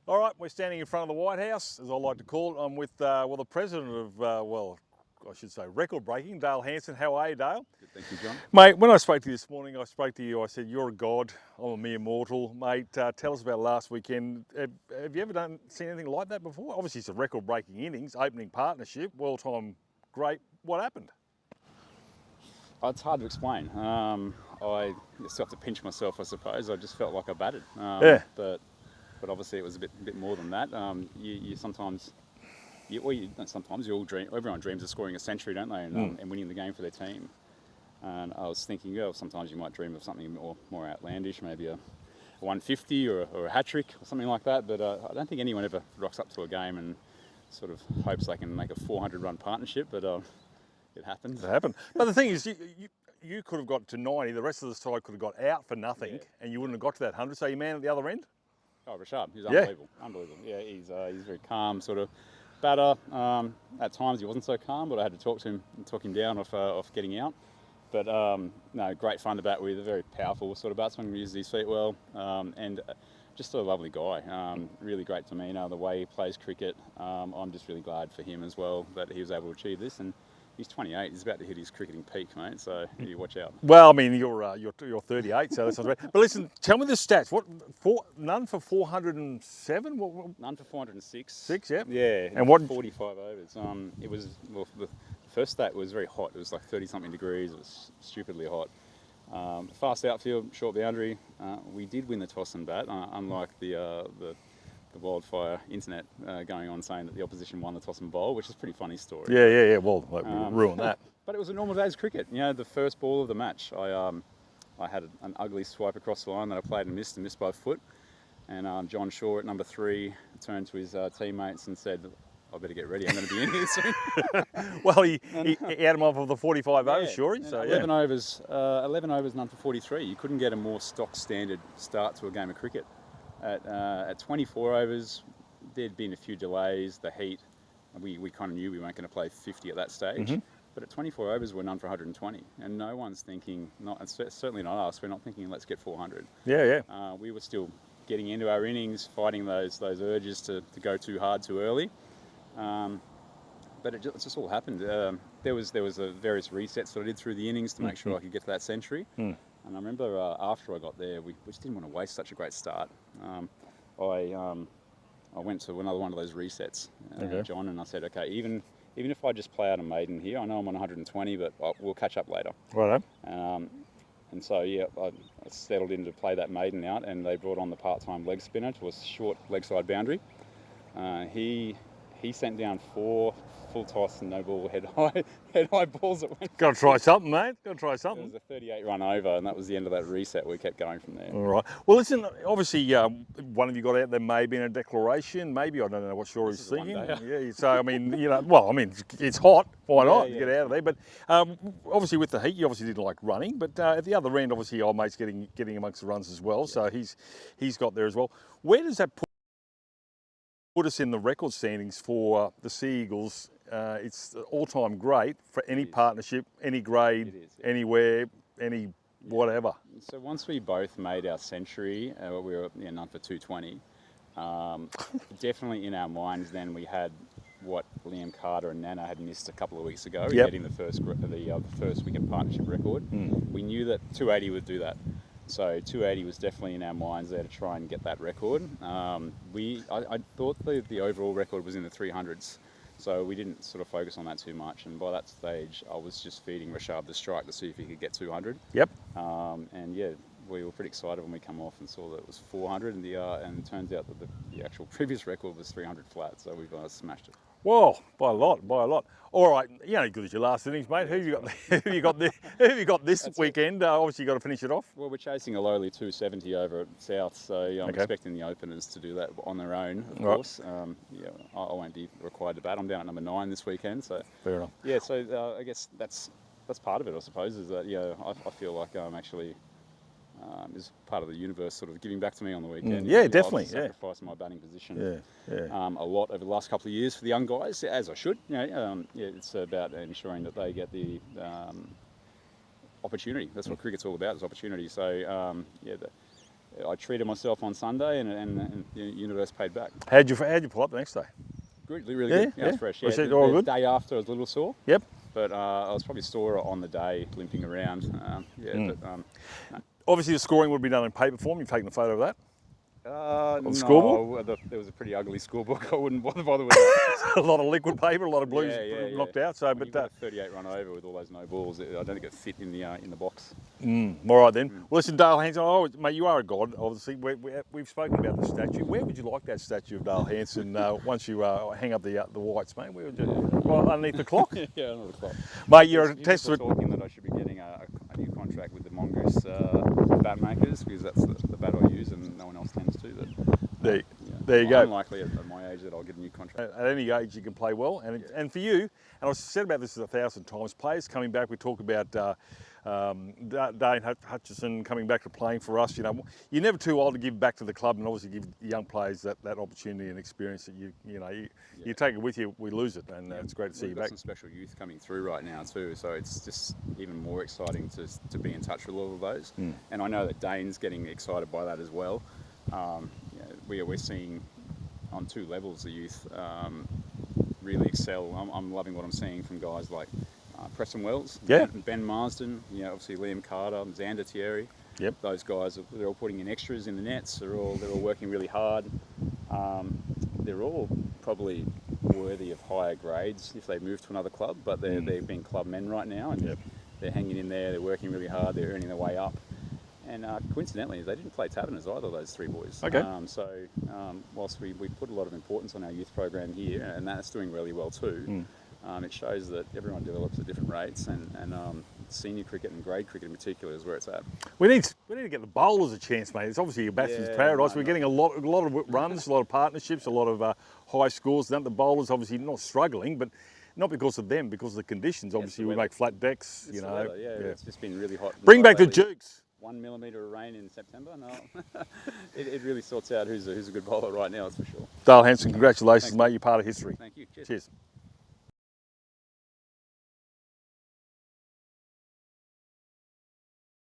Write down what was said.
All right, we're standing in front of the White House, as I like to call it. I'm with, the president of, I should say record breaking, Dale Hansen. How are you, Dale? Good, thank you, John. Mate, when I spoke to you this morning, I said, you're a god, I'm a mere mortal. Mate, tell us about last weekend. Have you ever seen anything like that before? Obviously, it's a record breaking innings, opening partnership, world time great. What happened? It's hard to explain. I still have to pinch myself, I suppose. I just felt like I batted. Yeah. But obviously it was a bit more than that. Everyone dreams of scoring a century, don't they, and winning the game for their team. And I was thinking, sometimes you might dream of something more outlandish, maybe a 150 or a hat trick or something like that. But I don't think anyone ever rocks up to a game and sort of hopes they can make a 400-run partnership. But it happened. It happened. But the thing is, you could have got to 90. The rest of the side could have got out for nothing, and you wouldn't have got to that 100. So your man at the other end. Oh, Rashad, he's unbelievable. Unbelievable. Yeah, he's very calm, sort of batter. At times he wasn't so calm, but I had to talk him down off getting out. But no, great fun to bat with. A very powerful sort of batsman, uses his feet well, and just a lovely guy. Really great demeanour, the way he plays cricket. I'm just really glad for him as well that he was able to achieve this. And he's 28. He's about to hit his cricketing peak, mate. So you watch out. Well, I mean, you're 38, so that's not bad. But listen, tell me the stats. None for 407? None for 406. 6, yeah. Yeah. And what? 45 overs. It was the first stat was very hot. It was like 30-something degrees. It was stupidly hot. Fast outfield, short boundary. We did win the toss and bat, unlike the wildfire internet going on saying that the opposition won the toss and bowl, which is a pretty funny story. Yeah. Well, we ruined that. But it was a normal day's cricket. You know, the first ball of the match, I had an ugly swipe across the line that I played and missed by a foot. And John Shaw at number 3 turned to his teammates and said, I better get ready, I'm going to be in here soon. Well, he had him off of the 45 overs, sure. So 11 overs, none for 43. You couldn't get a more stock standard start to a game of cricket. At 24 overs, there'd been a few delays, the heat. We kind of knew we weren't going to play 50 at that stage. Mm-hmm. But at 24 overs, we're none for 120. And no one's thinking, certainly not us, we're not thinking, let's get 400. Yeah. We were still getting into our innings, fighting those urges to go too hard too early. But it just all happened. There was various resets that I did through the innings to make sure I could get to that century. And I remember after I got there, we just didn't want to waste such a great start. I went to another one of those resets, John, and I said, okay, even if I just play out a maiden here, I know I'm on 120, but we'll catch up later. Righto. And so, I settled in to play that maiden out, and they brought on the part-time leg spinner to a short leg side boundary. He sent down 4 full toss and no ball head high balls that went. Got to try something, mate. Got to try something. It was a 38 run over, and that was the end of that reset. We kept going from there. All right. Well, listen, obviously, one of you got out there, maybe in a declaration. Maybe, I don't know what Shore is thinking. Yeah. So, I mean, it's hot. Why not? Get out of there. But obviously, with the heat, you obviously didn't like running. But at the other end, obviously, old mate's getting amongst the runs as well. Yeah. So he's got there as well. Where does that put us in the record standings for the Sea Eagles? It's all-time great for any partnership, any grade, anywhere, any whatever. So once we both made our century, we were none for 220. Definitely in our minds then we had what Liam Carter and Nana had missed a couple of weeks ago, getting the first wicket partnership record. We knew that 280 would do that. So 280 was definitely in our minds there to try and get that record. I thought the overall record was in the 300s, so we didn't sort of focus on that too much. And by that stage, I was just feeding Rashad the strike to see if he could get 200. Yep. We were pretty excited when we come off and saw that it was 400, and it turns out that the actual previous record was 300 flat. So we've smashed it. Whoa, by a lot. All right, good as your last innings, mate. Who have you got this weekend? Obviously, you've got to finish it off. Well, we're chasing a lowly 270 over at South, so I'm expecting the openers to do that on their own, of course. I won't be required to bat. I'm down at number 9 this weekend, so fair enough. Yeah, so I guess that's part of it, I suppose, is that I feel like I'm actually is part of the universe sort of giving back to me on the weekend. Definitely. I've sacrificed my batting position a lot over the last couple of years for the young guys, as I should. It's about ensuring that they get the opportunity. That's what cricket's all about, is opportunity. So I treated myself on Sunday, and the universe paid back. How'd you pull up the next day? Good, really good. Yeah, it was fresh. Yeah, the day after I was a little sore. Yep. But I was probably sore on the day, limping around. No. Obviously, the scoring would be done in paper form. You've taken a photo of that. No, scoreboard? There was a pretty ugly scorebook. I wouldn't bother with that. A lot of liquid paper, a lot of blues knocked out. So, but a 38 run over with all those no balls. I don't think it fit in the box. All right then. Well, listen, Dale Hansen. Mate, you are a god. Obviously, we've spoken about the statue. Where would you like that statue of Dale Hansen once you hang up the whites, mate? Where would you? Well, underneath the clock. Yeah, underneath the clock. Mate, you're a testament. Talking that I should be getting a new contract with the Mongoose bat makers, because that's the bat I use and no one else tends to. But there you go. Unlikely at my age that I'll get a new contract. At any age you can play well, and for you, and I've said about this 1,000 times, players coming back, we talk about Dane Hutchison coming back to playing for us. You know, you're never too old to give back to the club, and obviously give young players that opportunity and experience that you take it with you. We lose it, and it's great to see you back. We've got some special youth coming through right now too, so it's just even more exciting to be in touch with all of those. And I know that Dane's getting excited by that as well. We're seeing on two levels the youth really excel. I'm loving what I'm seeing from guys like Preston Wells, Ben Marsden, obviously Liam Carter, Xander Thierry. Yep. Those guys, they're all putting in extras in the nets. They're all working really hard. They're all probably worthy of higher grades if they move to another club, but they're being club men right now, and they're hanging in there. They're working really hard. They're earning their way up. And coincidentally, they didn't play Taverners either, those three boys. Okay. Whilst we put a lot of importance on our youth program here, and that's doing really well too, it shows that everyone develops at different rates, and senior cricket and grade cricket in particular is where it's at. We need to get the bowlers a chance, mate. It's obviously a batsman's paradise. We're getting a lot of runs, a lot of partnerships, a lot of high scores. The bowlers obviously not struggling, but not because of them, because of the conditions. Obviously, we make flat decks. It's the weather, it's just been really hot. Bring back the Jukes. 1 millimetre of rain in September. No, it really sorts out who's a good bowler right now. That's for sure. Dale Hansen, congratulations, mate. You're part of history. Thank you. Cheers. Cheers.